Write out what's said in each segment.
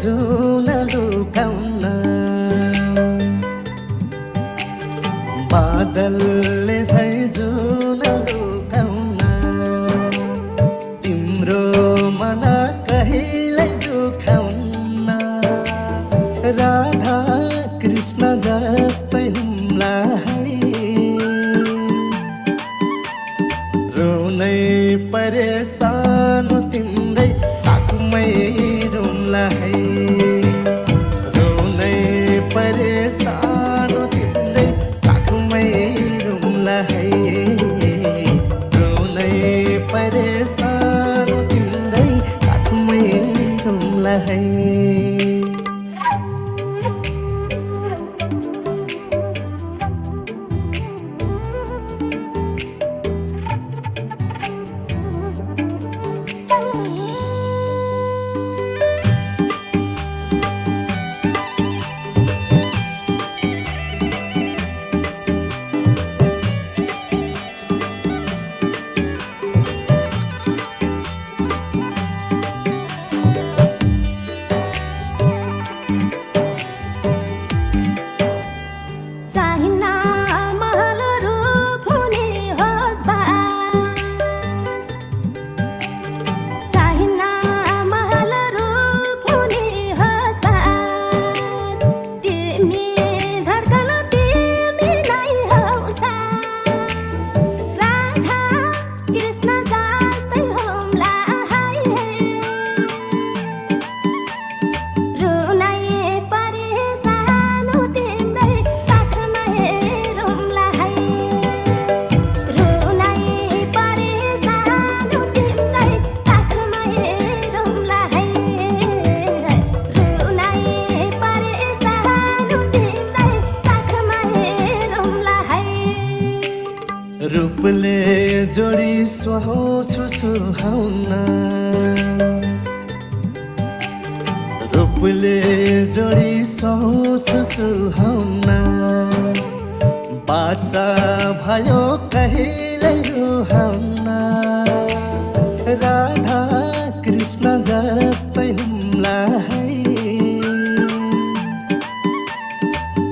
जुन लुकाउन बादलले झै जुन लुकाउन तिम्रो मन कहिल्यै दुखाउन राधा कृष्ण जस्तै हुम्लाई रोनै परेशान तिम्रै आँखमै रुम्लाई रोनै परेशान तिम्रै आँखमै रुम्लाई रोनै परेशान तिम्रै आँखमै रुम्लाई रूपले जोडी सोच्छु सुहाउन रूपले जोडी सोच्छु सुहाउन बाचा भयो कहिल्यै रुहाउन राधा कृष्ण जस्तै हुम्लाई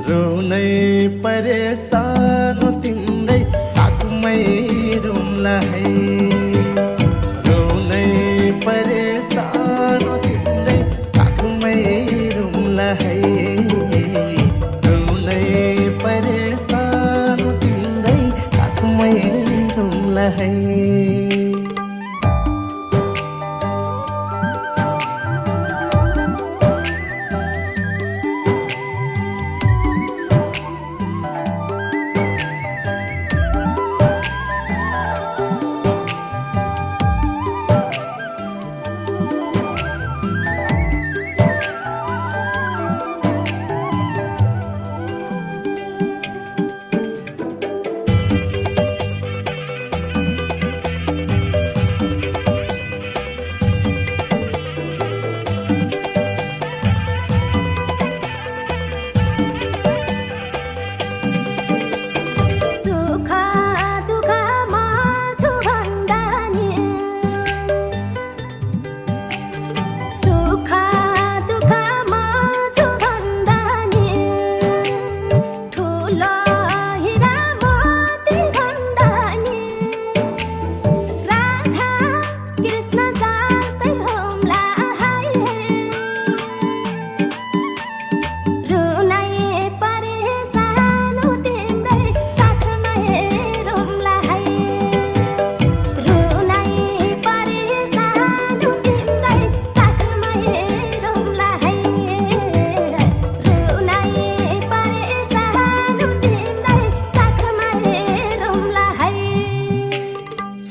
रोनै परेशान तिम्रै आँखमै रुम्लाई रोनै परेशान तिम्रै आँखमै रुम्लाई रोनै परेशान तिम्रै आँखमै रुम्लाई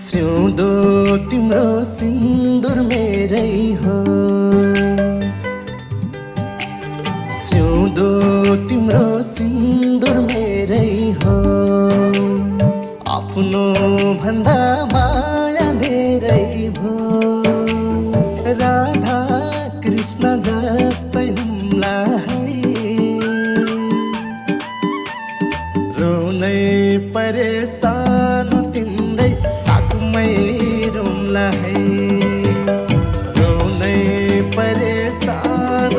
सिउँदो तिम्रो सिन्दुर मेरै हो सिउँदो तिम्रो सिन्दुर मेरै हो आफ्नो भन्दा माया धेरै भो राधा कृष्ण जस्तै हुम्लाई रोनै परेशान तिम्रै आँखमै रुम्लाई रोनै परेशान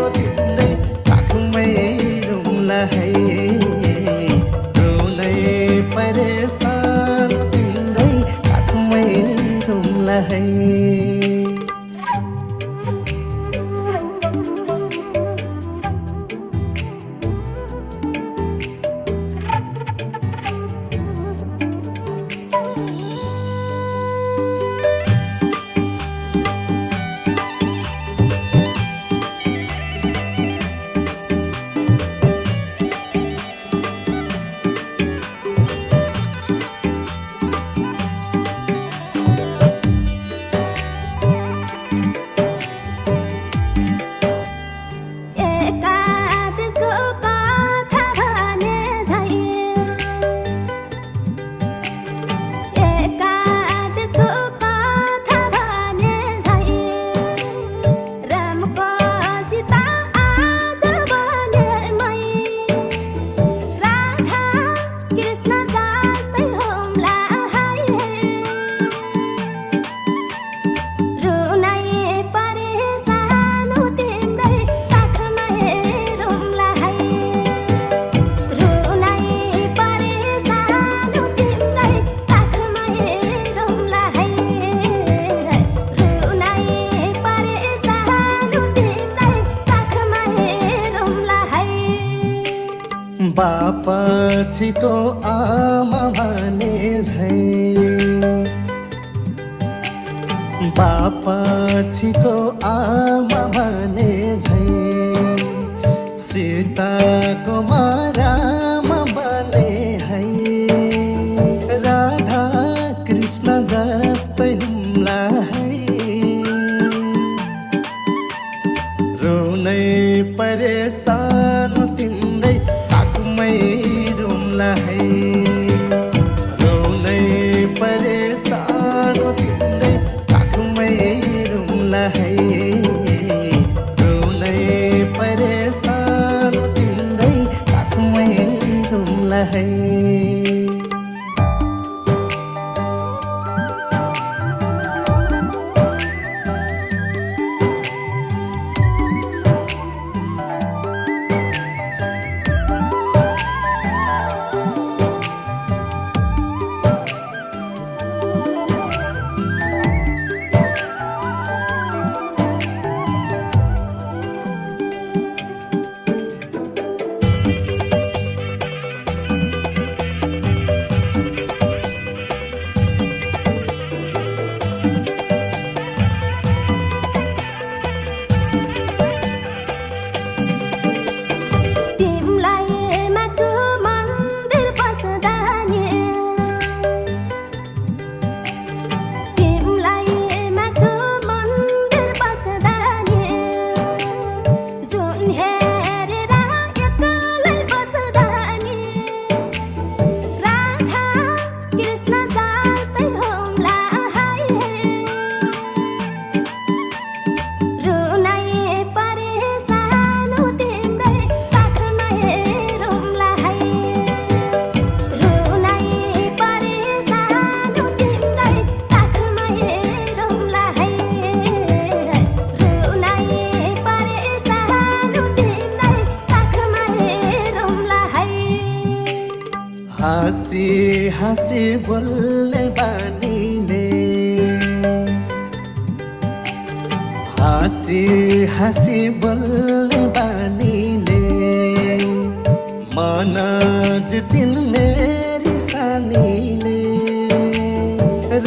बापछिको आमा भने झै बापछिको आमा भने झै सीताको राम बने है राधा कृष्ण जस्तै हुम्ला है रोनै परेशान तिम्रै ताकुमै रुम्ला है रोनै परेशान तिम्रै ताकुमै रुम्ला है रोनै परेशान तिम्रै ताकुमै रुम्ला है हाँसी हाँसी बोल्ने बानीले हाँसी हाँसी बोल्ने बानीले मन जितिन मेरी सानीले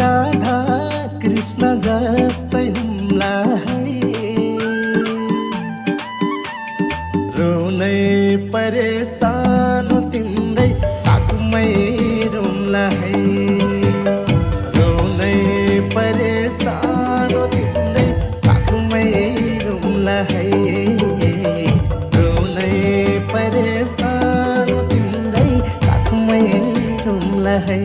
राधा कृष्ण जस्तै हुम्ला है रोनै परेशान तिम्रै ताकुमै रुम्ला है रोनै परेशान तिम्रै ताकुमै रुम्ला है रोनै परेशान तिम्रै ताकुमै रुम्ला है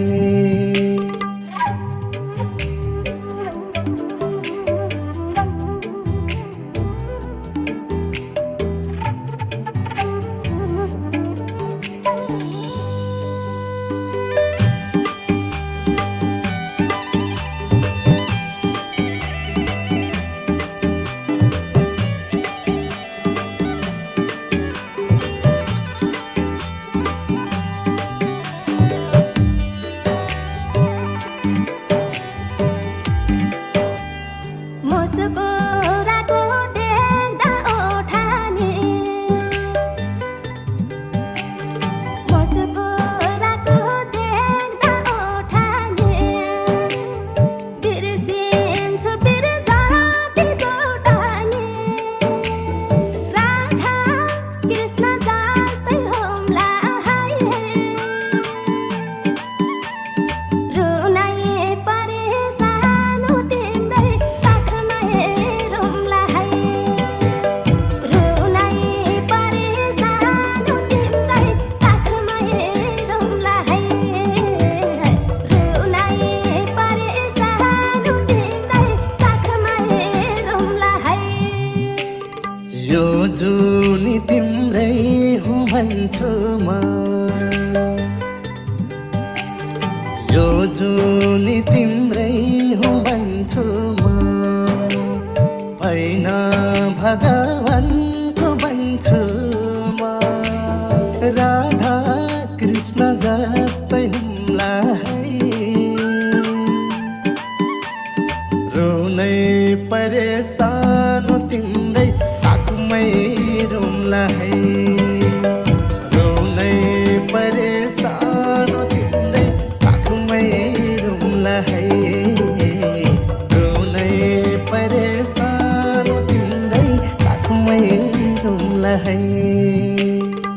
यो जुनी तिम्रै हुँ भन्छु म यो जुनी तिम्रै हुँ भन्छु म हैन भगवानको भन्छु म राधा कृष्ण जस्तै हुम्ला है रोनै परेशान तिम्रै ताकुमै रुम्ला है रोनै तिमीलाई है